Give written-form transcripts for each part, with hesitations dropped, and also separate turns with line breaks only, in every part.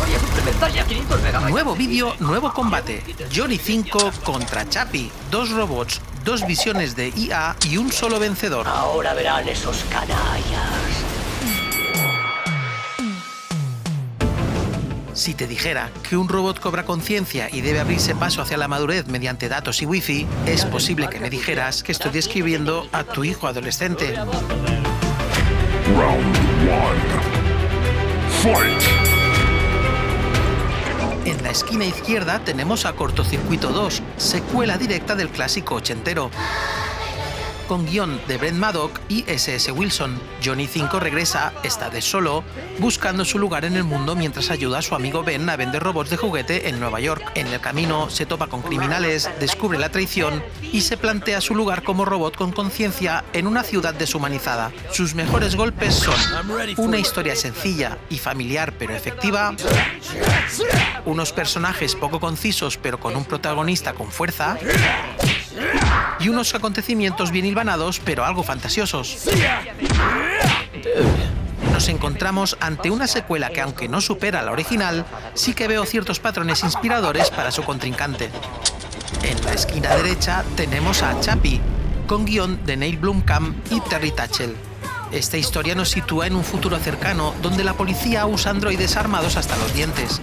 memoria suplementaria 500 megabytes.
Nuevo vídeo, nuevo combate. Johnny 5 contra Chappie. 2 robots, 2 visiones de IA y un solo vencedor.
Ahora verán esos canallas.
Si te dijera que un robot cobra conciencia y debe abrirse paso hacia la madurez mediante datos y wifi, es posible que me dijeras que estoy describiendo a tu hijo adolescente.
Round 1. Fight!
En la esquina izquierda tenemos a Cortocircuito 2, secuela directa del clásico ochentero. Con guión de Brent Maddock y S.S. Wilson, Johnny 5 regresa, esta vez solo, buscando su lugar en el mundo mientras ayuda a su amigo Ben a vender robots de juguete en Nueva York. En el camino se topa con criminales, descubre la traición y se plantea su lugar como robot con conciencia en una ciudad deshumanizada. Sus mejores golpes son una historia sencilla y familiar pero efectiva, unos personajes poco concisos pero con un protagonista con fuerza, y unos acontecimientos bien hilvanados pero algo fantasiosos. Nos encontramos ante una secuela que, aunque no supera a la original, sí que veo ciertos patrones inspiradores para su contrincante. En la esquina derecha tenemos a Chappie, con guión de Neil Blomkamp y Terry Tatchell. Esta historia nos sitúa en un futuro cercano donde la policía usa androides armados hasta los dientes.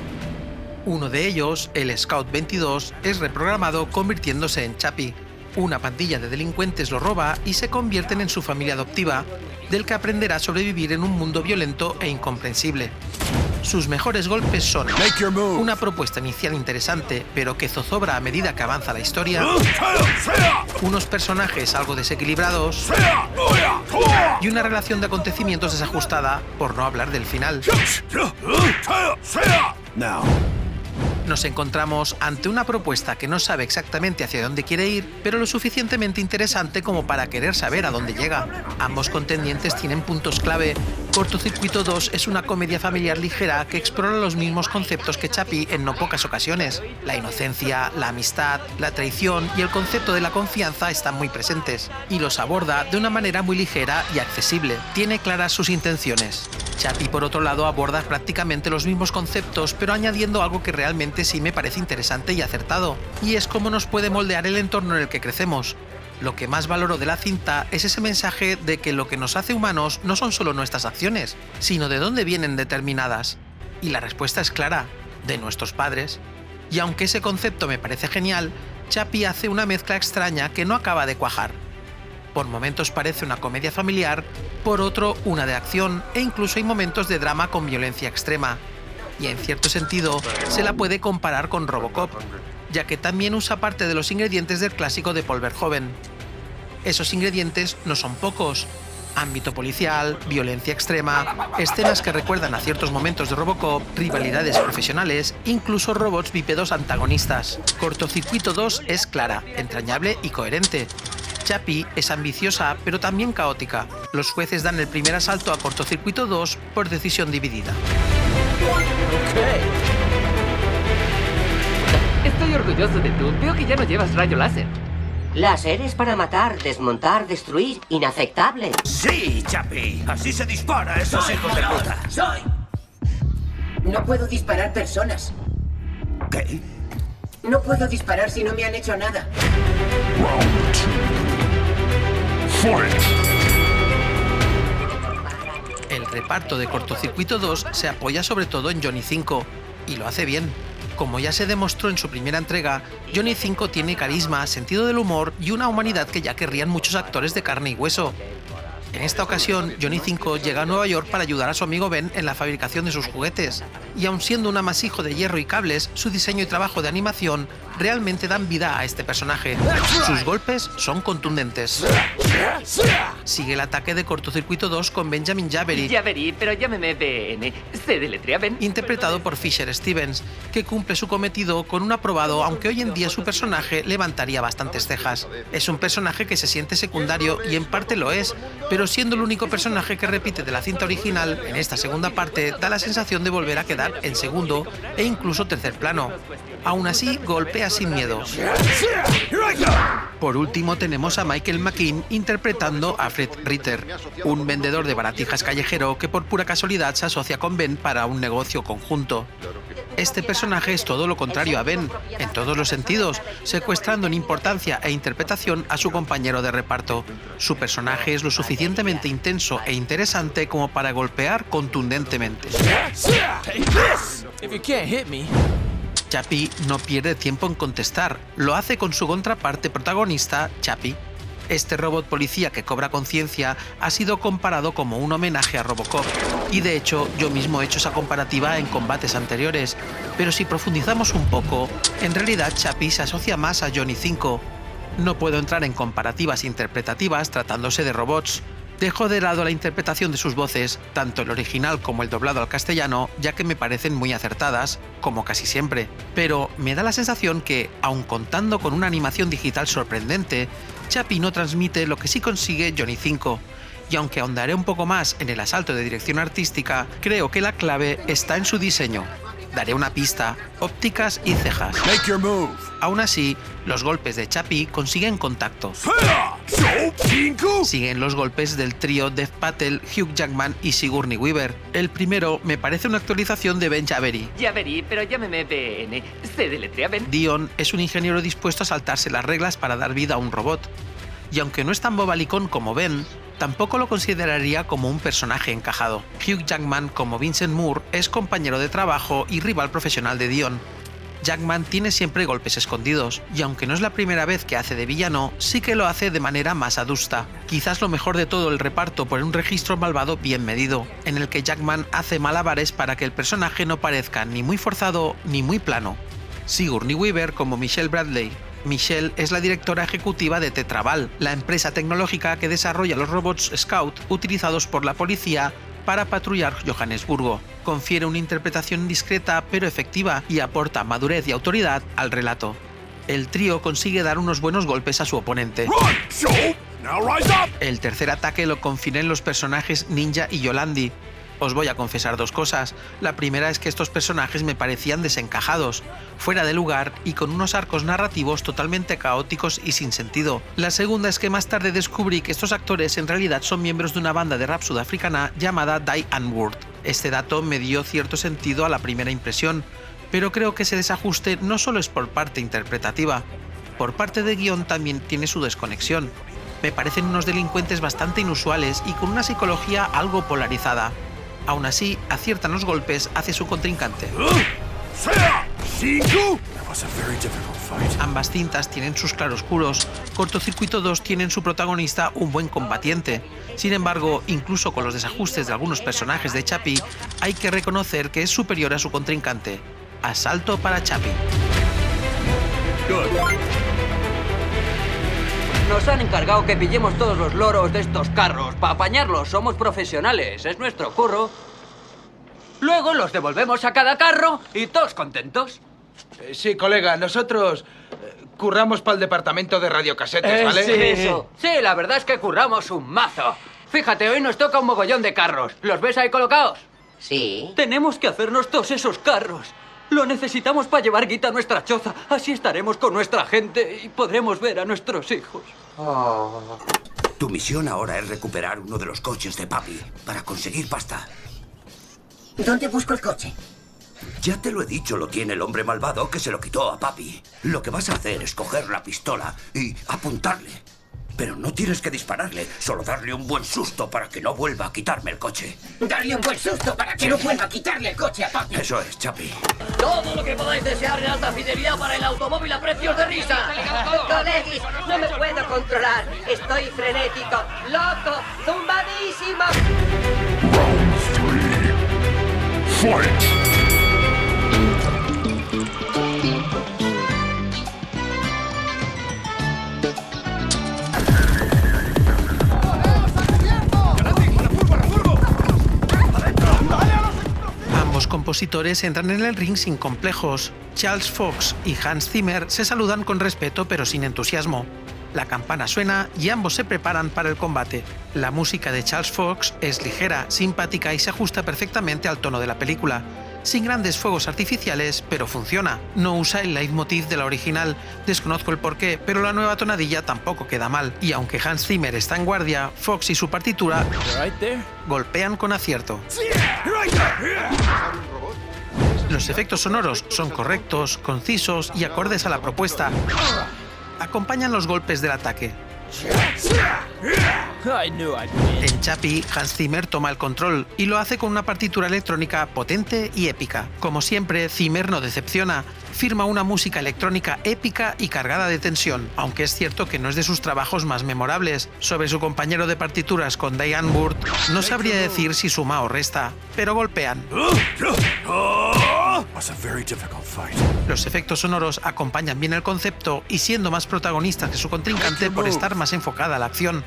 Uno de ellos, el Scout 22, es reprogramado convirtiéndose en Chappie. Una pandilla de delincuentes lo roba y se convierten en su familia adoptiva, del que aprenderá a sobrevivir en un mundo violento e incomprensible. Sus mejores golpes son una propuesta inicial interesante, pero que zozobra a medida que avanza la historia, unos personajes algo desequilibrados y una relación de acontecimientos desajustada, por no hablar del final. Nos encontramos ante una propuesta que no sabe exactamente hacia dónde quiere ir, pero lo suficientemente interesante como para querer saber a dónde llega. Ambos contendientes tienen puntos clave. Cortocircuito 2 es una comedia familiar ligera que explora los mismos conceptos que Chappie en no pocas ocasiones. La inocencia, la amistad, la traición y el concepto de la confianza están muy presentes, y los aborda de una manera muy ligera y accesible. Tiene claras sus intenciones. Chappie, por otro lado, aborda prácticamente los mismos conceptos, pero añadiendo algo que realmente sí me parece interesante y acertado, y es cómo nos puede moldear el entorno en el que crecemos. Lo que más valoro de la cinta es ese mensaje de que lo que nos hace humanos no son solo nuestras acciones, sino de dónde vienen determinadas. Y la respuesta es clara, de nuestros padres. Y aunque ese concepto me parece genial, Chappie hace una mezcla extraña que no acaba de cuajar. Por momentos parece una comedia familiar, por otro una de acción, e incluso hay momentos de drama con violencia extrema. Y en cierto sentido se la puede comparar con Robocop, ya que también usa parte de los ingredientes del clásico de Paul Verhoeven. Esos ingredientes no son pocos: ámbito policial, violencia extrema, escenas que recuerdan a ciertos momentos de Robocop, rivalidades profesionales, incluso robots bípedos antagonistas. Cortocircuito 2 es clara, entrañable y coherente. Chappie es ambiciosa, pero también caótica. Los jueces dan el primer asalto a Cortocircuito 2 por decisión dividida.
Estoy orgulloso de tú. Veo que ya no llevas rayo láser.
Láser es para matar, desmontar, destruir. Inaceptable.
Sí, Chappie. Así se dispara a esos hijos de puta.
No puedo disparar personas.
¿Qué?
No puedo disparar si no me han hecho nada.
Round 2. Fight!
El reparto de Cortocircuito 2 se apoya sobre todo en Johnny 5, y lo hace bien. Como ya se demostró en su primera entrega, Johnny 5 tiene carisma, sentido del humor y una humanidad que ya querrían muchos actores de carne y hueso. En esta ocasión, Johnny 5 llega a Nueva York para ayudar a su amigo Ben en la fabricación de sus juguetes, y aun siendo un amasijo de hierro y cables, su diseño y trabajo de animación realmente dan vida a este personaje. Sus golpes son contundentes. Sigue el ataque de Cortocircuito 2 con Benjamin Javery,
Pero llámeme BN. Se deletrea Ben.
interpretado por Fisher Stevens, que cumple su cometido con un aprobado, aunque hoy en día su personaje levantaría bastantes cejas. Es un personaje que se siente secundario, y en parte lo es, pero siendo el único personaje que repite de la cinta original, en esta segunda parte da la sensación de volver a quedar en segundo e incluso tercer plano. Aún así, golpea pelea sin miedo. Por último tenemos a Michael McKean interpretando a Fred Ritter, un vendedor de baratijas callejero que por pura casualidad se asocia con Ben para un negocio conjunto. Este personaje es todo lo contrario a Ben, en todos los sentidos, secuestrando en importancia e interpretación a su compañero de reparto. Su personaje es lo suficientemente intenso e interesante como para golpear contundentemente. Chappie no pierde tiempo en contestar, lo hace con su contraparte protagonista, Chappie. Este robot policía que cobra conciencia ha sido comparado como un homenaje a Robocop, y de hecho yo mismo he hecho esa comparativa en combates anteriores, pero si profundizamos un poco, en realidad Chappie se asocia más a Johnny 5. No puedo entrar en comparativas interpretativas tratándose de robots. Dejo de lado la interpretación de sus voces, tanto el original como el doblado al castellano, ya que me parecen muy acertadas, como casi siempre. Pero me da la sensación que, aun contando con una animación digital sorprendente, Chappie no transmite lo que sí consigue Johnny 5. Y aunque ahondaré un poco más en el asalto de dirección artística, creo que la clave está en su diseño. Daré una pista: ópticas y cejas. Aún así, los golpes de Chappie consiguen contacto. Siguen los golpes del trío Dev Patel, Hugh Jackman y Sigourney Weaver. El primero me parece una actualización de Ben Avery.
Avery, pero llámeme BN. Se deletrea Ben.
Dion es un ingeniero dispuesto a saltarse las reglas para dar vida a un robot. Y aunque no es tan bobalicón como Ben, tampoco lo consideraría como un personaje encajado. Hugh Jackman, como Vincent Moore, es compañero de trabajo y rival profesional de Dion. Jackman tiene siempre golpes escondidos, y aunque no es la primera vez que hace de villano, sí que lo hace de manera más adusta. Quizás lo mejor de todo el reparto por un registro malvado bien medido, en el que Jackman hace malabares para que el personaje no parezca ni muy forzado ni muy plano. Sigourney Weaver como Michelle Bradley. Michelle es la directora ejecutiva de Tetraval, la empresa tecnológica que desarrolla los robots Scout utilizados por la policía para patrullar Johannesburgo. Confiere una interpretación discreta pero efectiva y aporta madurez y autoridad al relato. El trío consigue dar unos buenos golpes a su oponente. El tercer ataque lo confieren los personajes Ninja y Yolandi. Os voy a confesar dos cosas. La primera es que estos personajes me parecían desencajados, fuera de lugar y con unos arcos narrativos totalmente caóticos y sin sentido. La segunda es que más tarde descubrí que estos actores en realidad son miembros de una banda de rap sudafricana llamada Die Antwoord. Este dato me dio cierto sentido a la primera impresión, pero creo que ese desajuste no solo es por parte interpretativa. Por parte de guión también tiene su desconexión. Me parecen unos delincuentes bastante inusuales y con una psicología algo polarizada. Aún así, aciertan los golpes hacia su contrincante. Ambas cintas tienen sus claroscuros. Cortocircuito 2 tiene en su protagonista un buen combatiente. Sin embargo, incluso con los desajustes de algunos personajes de Chappie, hay que reconocer que es superior a su contrincante. Asalto para Chappie.
Nos han encargado que pillemos todos los loros de estos carros. Para apañarlos somos profesionales, es nuestro curro. Luego los devolvemos a cada carro y todos contentos.
Sí, colega, nosotros curramos para el departamento de radiocasetes, ¿vale?
Sí, eso. Sí, la verdad es que curramos un mazo. Fíjate, hoy nos toca un mogollón de carros. ¿Los ves ahí colocados?
Sí.
Tenemos que hacernos todos esos carros. Lo necesitamos para llevar guita a nuestra choza. Así estaremos con nuestra gente y podremos ver a nuestros hijos.
Oh.
Tu misión ahora es recuperar uno de los coches de papi para conseguir pasta.
¿Dónde busco el coche?
Ya te lo he dicho, lo tiene el hombre malvado que se lo quitó a papi. Lo que vas a hacer es coger la pistola y apuntarle. Pero no tienes que dispararle, solo darle un buen susto para que no vuelva a quitarme el coche.
Darle un buen susto para que no vuelva a quitarle el coche a papi.
Eso es, Chappie.
Todo lo que podáis desear de alta fidelidad para el automóvil a precios de risa.
Colegis, no me puedo controlar. Estoy frenético, loco, zumbadísimo.
Round 3. Fight!
Ambos compositores entran en el ring sin complejos. Charles Fox y Hans Zimmer se saludan con respeto pero sin entusiasmo. La campana suena y ambos se preparan para el combate. La música de Charles Fox es ligera, simpática y se ajusta perfectamente al tono de la película. sin grandes fuegos artificiales, pero funciona. No usa el leitmotiv de la original, desconozco el porqué, pero la nueva tonadilla tampoco queda mal. Y aunque Hans Zimmer está en guardia, Fox y su partitura golpean con acierto. Los efectos sonoros son correctos, concisos y acordes a la propuesta. Acompañan los golpes del ataque. En Chappie, Hans Zimmer toma el control y lo hace con una partitura electrónica potente y épica. Como siempre, Zimmer no decepciona. Firma una música electrónica épica y cargada de tensión, aunque es cierto que no es de sus trabajos más memorables. Sobre su compañero de partituras con Diane Burt, no sabría decir si suma o resta, pero golpean. Los efectos sonoros acompañan bien el concepto y siendo más protagonistas que su contrincante por estar más enfocada a la acción.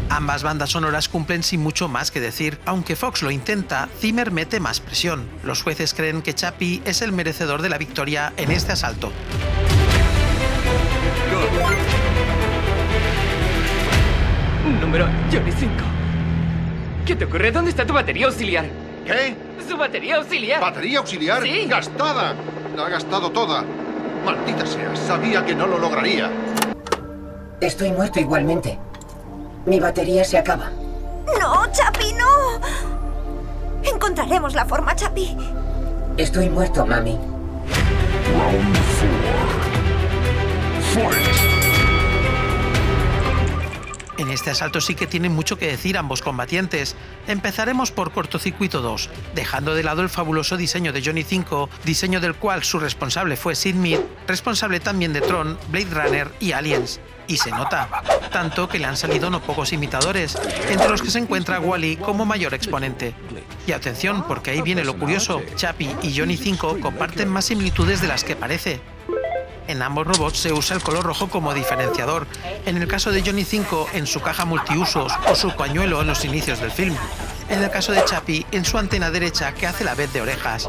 Ambas bandas sonoras cumplen sin mucho más que decir. Aunque Fox lo intenta, Zimmer mete más presión. Los jueces creen que Chappie es el merecedor de la victoria en este asalto.
Número Johnny 5. ¿Qué te ocurre? ¿Dónde está tu batería auxiliar?
¿Qué?
¡Su batería auxiliar!
¿Batería auxiliar?
Sí.
¡Gastada! La ha gastado toda. Maldita sea, sabía que no lo lograría.
Estoy muerto igualmente. Mi batería se acaba.
¡No, Chappie, no! Encontraremos la forma, Chappie.
Estoy muerto, mami.
Round 4. Fight.
En este asalto sí que tienen mucho que decir ambos combatientes. Empezaremos por Cortocircuito 2, dejando de lado el fabuloso diseño de Johnny 5, diseño del cual su responsable fue Sid Mead, responsable también de Tron, Blade Runner y Aliens. Y se nota, tanto que le han salido no pocos imitadores, entre los que se encuentra Wall-E como mayor exponente. Y atención, porque ahí viene lo curioso, Chappie y Johnny 5 comparten más similitudes de las que parece. En ambos robots se usa el color rojo como diferenciador, en el caso de Johnny 5 en su caja multiusos o su pañuelo en los inicios del film, en el caso de Chappie en su antena derecha que hace la vez de orejas.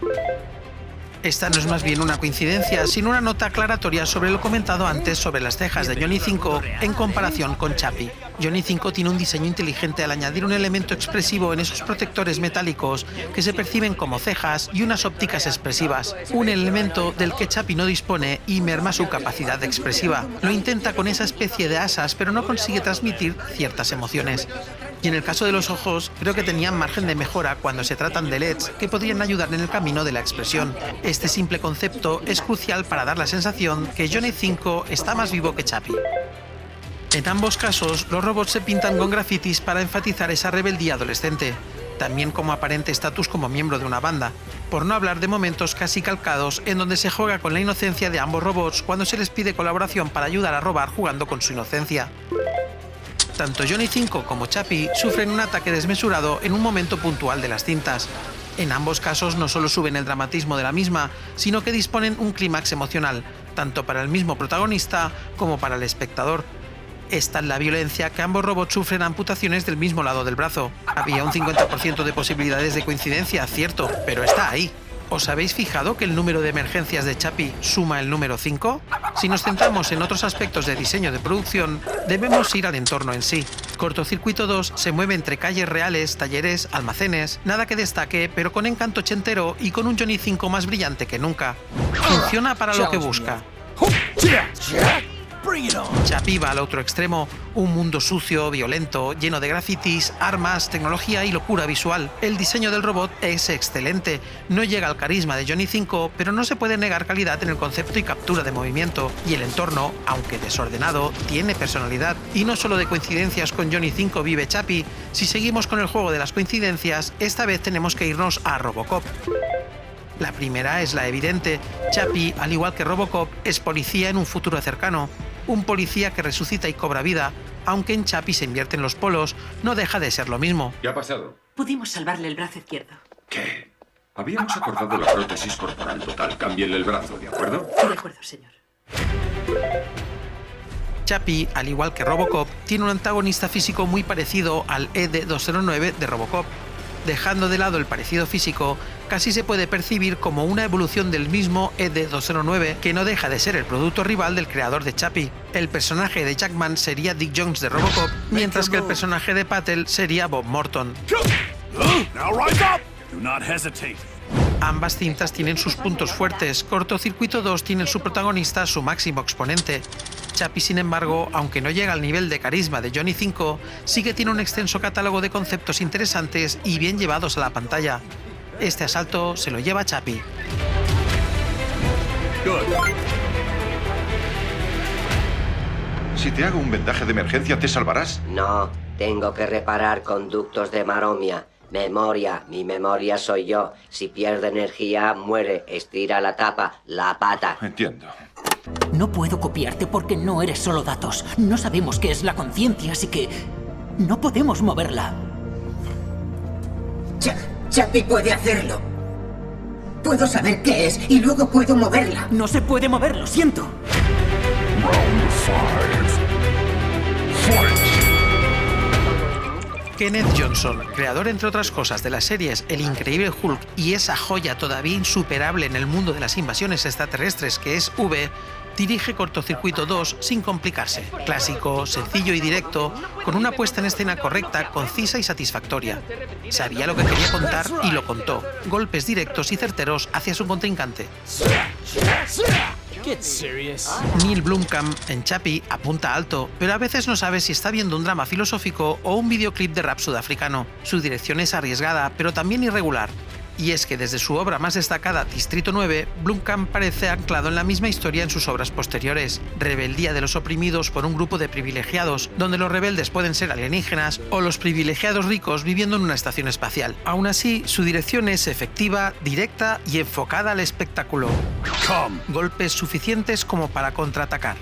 Esta no es más bien una coincidencia, sino una nota aclaratoria sobre lo comentado antes sobre las cejas de Johnny 5 en comparación con Chappie. Johnny 5 tiene un diseño inteligente al añadir un elemento expresivo en esos protectores metálicos que se perciben como cejas y unas ópticas expresivas, un elemento del que Chappie no dispone y merma su capacidad expresiva. Lo intenta con esa especie de asas, pero no consigue transmitir ciertas emociones. Y en el caso de los ojos, creo que tenían margen de mejora cuando se tratan de LEDs que podrían ayudar en el camino de la expresión. Este simple concepto es crucial para dar la sensación que Johnny 5 está más vivo que Chappie. En ambos casos, los robots se pintan con grafitis para enfatizar esa rebeldía adolescente, también como aparente estatus como miembro de una banda, por no hablar de momentos casi calcados en donde se juega con la inocencia de ambos robots cuando se les pide colaboración para ayudar a robar jugando con su inocencia. Tanto Johnny 5 como Chappie sufren un ataque desmesurado en un momento puntual de las cintas. En ambos casos no solo suben el dramatismo de la misma, sino que disponen un clímax emocional, tanto para el mismo protagonista como para el espectador. Es tal la violencia que ambos robots sufren amputaciones del mismo lado del brazo. Había un 50% de posibilidades de coincidencia, cierto, pero está ahí. ¿Os habéis fijado que el número de emergencias de Chappie suma el número 5? Si nos centramos en otros aspectos de diseño de producción, debemos ir al entorno en sí. Cortocircuito 2 se mueve entre calles reales, talleres, almacenes, nada que destaque, pero con encanto ochentero y con un Johnny 5 más brillante que nunca. Funciona para lo que busca. Chappie va al otro extremo, un mundo sucio, violento, lleno de grafitis, armas, tecnología y locura visual. El diseño del robot es excelente, no llega al carisma de Johnny 5, pero no se puede negar calidad en el concepto y captura de movimiento, y el entorno, aunque desordenado, tiene personalidad. Y no solo de coincidencias con Johnny 5 vive Chappie, si seguimos con el juego de las coincidencias, esta vez tenemos que irnos a Robocop. La primera es la evidente. Chappie, al igual que Robocop, es policía en un futuro cercano. Un policía que resucita y cobra vida, aunque en Chappie se invierten los polos, no deja de ser lo mismo.
¿Qué ha pasado?
Pudimos salvarle el brazo izquierdo.
¿Qué? Habíamos acordado la prótesis corporal total. Cámbienle el brazo, ¿de acuerdo?
De acuerdo, señor.
Chappie, al igual que Robocop, tiene un antagonista físico muy parecido al ED-209 de Robocop. Dejando de lado el parecido físico, casi se puede percibir como una evolución del mismo ED-209, que no deja de ser el producto rival del creador de Chappie. El personaje de Jackman sería Dick Jones de Robocop, mientras que el personaje de Patel sería Bob Morton. Ambas cintas tienen sus puntos fuertes. Cortocircuito 2 tiene en su protagonista su máximo exponente. Chappie, sin embargo, aunque no llega al nivel de carisma de Johnny 5, sí que tiene un extenso catálogo de conceptos interesantes y bien llevados a la pantalla. Este asalto se lo lleva Chappie.
Si te hago un vendaje de emergencia, ¿te salvarás?
No, tengo que reparar conductos de maromia. Memoria, mi memoria soy yo. Si pierde energía, muere. Estira la tapa, la pata.
Entiendo.
No puedo copiarte porque no eres solo datos. No sabemos qué es la conciencia, así que no podemos moverla.
Chappie puede hacerlo. Puedo saber qué es y luego puedo moverla.
No se puede mover, lo siento.
Kenneth Johnson, creador entre otras cosas de las series El Increíble Hulk y esa joya todavía insuperable en el mundo de las invasiones extraterrestres que es V, dirige Cortocircuito 2 sin complicarse. Clásico, sencillo y directo, con una puesta en escena correcta, concisa y satisfactoria. Sabía lo que quería contar y lo contó. Golpes directos y certeros hacia su contrincante. Neil Blomkamp en Chappie apunta alto, pero a veces no sabe si está viendo un drama filosófico o un videoclip de rap sudafricano. Su dirección es arriesgada, pero también irregular. Y es que desde su obra más destacada, Distrito 9, Blomkamp parece anclado en la misma historia en sus obras posteriores. Rebeldía de los oprimidos por un grupo de privilegiados, donde los rebeldes pueden ser alienígenas o los privilegiados ricos viviendo en una estación espacial. Aún así, su dirección es efectiva, directa y enfocada al espectáculo. Golpes suficientes como para contraatacar.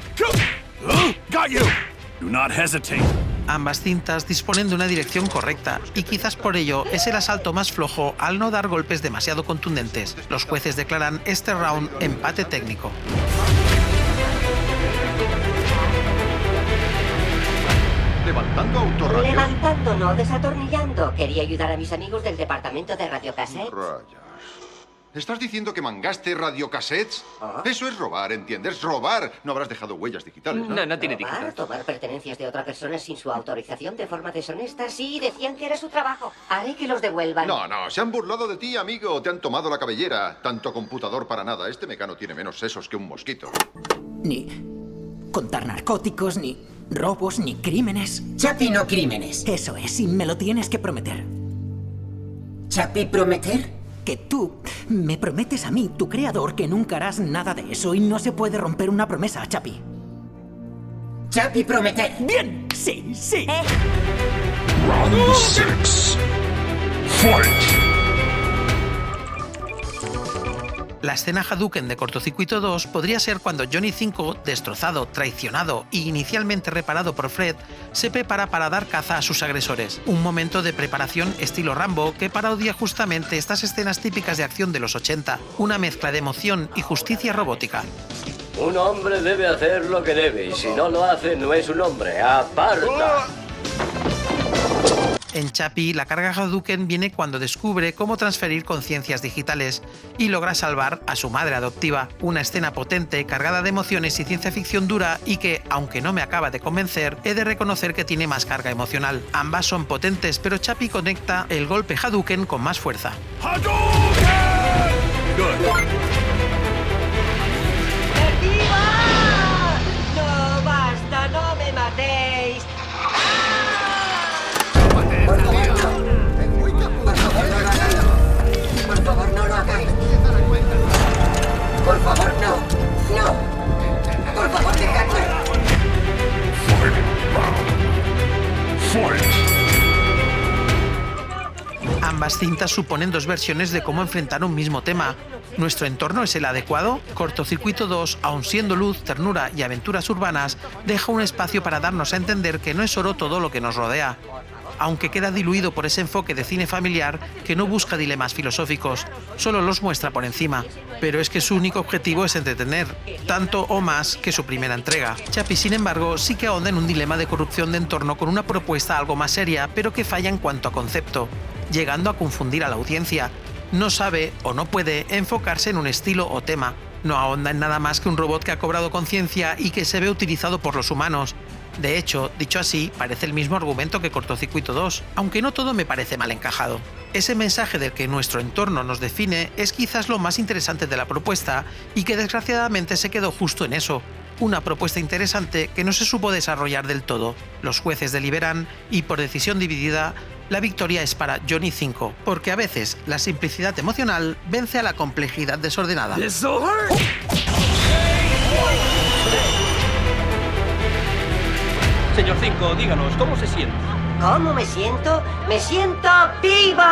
Ambas cintas disponen de una dirección correcta y quizás por ello es el asalto más flojo al no dar golpes demasiado contundentes. Los jueces declaran este round empate técnico.
¿Levantando autorradios?
Levantando, no desatornillando. Quería ayudar a mis amigos del departamento de radiocassettes.
Rayas. ¿Estás diciendo que mangaste radiocassettes? Eso es robar, ¿entiendes? ¡Robar! No habrás dejado huellas digitales, ¿no?
No tiene digital.
Tomar pertenencias de otra persona sin su autorización de forma deshonesta. Sí, decían que era su trabajo. Haré que los devuelvan.
No, se han burlado de ti, amigo. Te han tomado la cabellera. Tanto computador para nada. Este mecano tiene menos sesos que un mosquito.
Ni contar narcóticos, ni robos, ni crímenes.
Chappie no crímenes.
Eso es, y me lo tienes que prometer.
¿Chappie prometer?
Que tú me prometes a mí, tu creador, que nunca harás nada de eso y no se puede romper una promesa, Chappie.
Chappie prometer.
¡Bien! ¡Sí!
Round 6. Fight!
La escena Hadouken de Cortocircuito 2 podría ser cuando Johnny 5, destrozado, traicionado e inicialmente reparado por Fred, se prepara para dar caza a sus agresores. Un momento de preparación estilo Rambo que parodia justamente estas escenas típicas de acción de los 80, una mezcla de emoción y justicia robótica.
Un hombre debe hacer lo que debe y si no lo hace no es un hombre. ¡Aparta!
En Chappie, la carga Hadouken viene cuando descubre cómo transferir conciencias digitales y logra salvar a su madre adoptiva. Una escena potente, cargada de emociones y ciencia ficción dura y que, aunque no me acaba de convencer, he de reconocer que tiene más carga emocional. Ambas son potentes, pero Chappie conecta el golpe Hadouken con más fuerza.
¡No basta! ¡No me matéis!
Por favor, no lo hagáis. Por favor, no. Por favor, dejadme.
Ambas cintas suponen dos versiones de cómo enfrentar un mismo tema. ¿Nuestro entorno es el adecuado? Cortocircuito 2, aun siendo luz, ternura y aventuras urbanas, deja un espacio para darnos a entender que no es oro todo lo que nos rodea. Aunque queda diluido por ese enfoque de cine familiar que no busca dilemas filosóficos, solo los muestra por encima. Pero es que su único objetivo es entretener, tanto o más que su primera entrega. Chappie, sin embargo, sí que ahonda en un dilema de corrupción de entorno con una propuesta algo más seria, pero que falla en cuanto a concepto, llegando a confundir a la audiencia. No sabe o no puede enfocarse en un estilo o tema. No ahonda en nada más que un robot que ha cobrado conciencia y que se ve utilizado por los humanos. De hecho, dicho así, parece el mismo argumento que Cortocircuito 2, aunque no todo me parece mal encajado. Ese mensaje del que nuestro entorno nos define es quizás lo más interesante de la propuesta y que desgraciadamente se quedó justo en eso. Una propuesta interesante que no se supo desarrollar del todo. Los jueces deliberan y por decisión dividida, la victoria es para Johnny 5, porque a veces la simplicidad emocional vence a la complejidad desordenada.
Señor 5, díganos, ¿cómo se siente?
¿Cómo me siento? ¡Me siento vivo!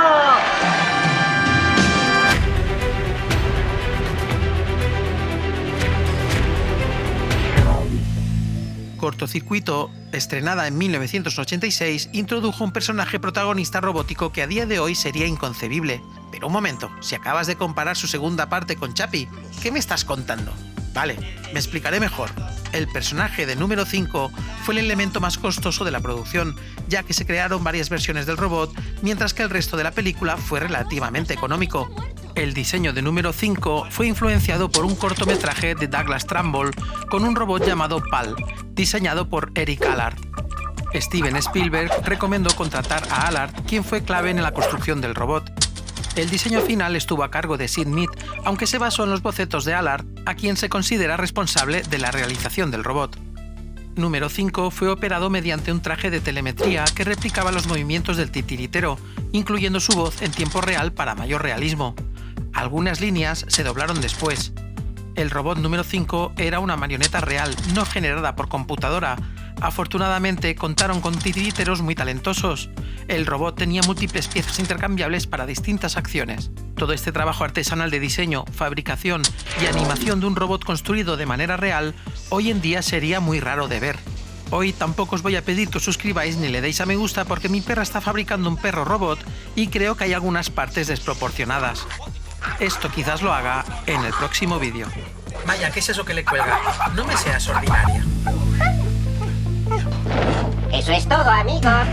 Cortocircuito, estrenada en 1986, introdujo un personaje protagonista robótico que a día de hoy sería inconcebible. Pero un momento, si acabas de comparar su segunda parte con Chappie, ¿qué me estás contando? Vale, me explicaré mejor. El personaje de número 5 fue el elemento más costoso de la producción, ya que se crearon varias versiones del robot, mientras que el resto de la película fue relativamente económico. El diseño de número 5 fue influenciado por un cortometraje de Douglas Trumbull con un robot llamado PAL, diseñado por Eric Allard. Steven Spielberg recomendó contratar a Allard, quien fue clave en la construcción del robot. El diseño final estuvo a cargo de Sid Mead, aunque se basó en los bocetos de Allard, a quien se considera responsable de la realización del robot. Número 5 fue operado mediante un traje de telemetría que replicaba los movimientos del titiritero, incluyendo su voz en tiempo real para mayor realismo. Algunas líneas se doblaron después. El robot número 5 era una marioneta real, no generada por computadora. Afortunadamente contaron con titiriteros muy talentosos. El robot tenía múltiples piezas intercambiables para distintas acciones. Todo este trabajo artesanal de diseño, fabricación y animación de un robot construido de manera real, hoy en día sería muy raro de ver. Hoy tampoco os voy a pedir que os suscribáis ni le deis a me gusta porque mi perra está fabricando un perro robot y creo que hay algunas partes desproporcionadas. Esto quizás lo haga en el próximo vídeo. Vaya, ¿qué es eso que le cuelga? No me seas ordinaria.
Eso es todo, amigos.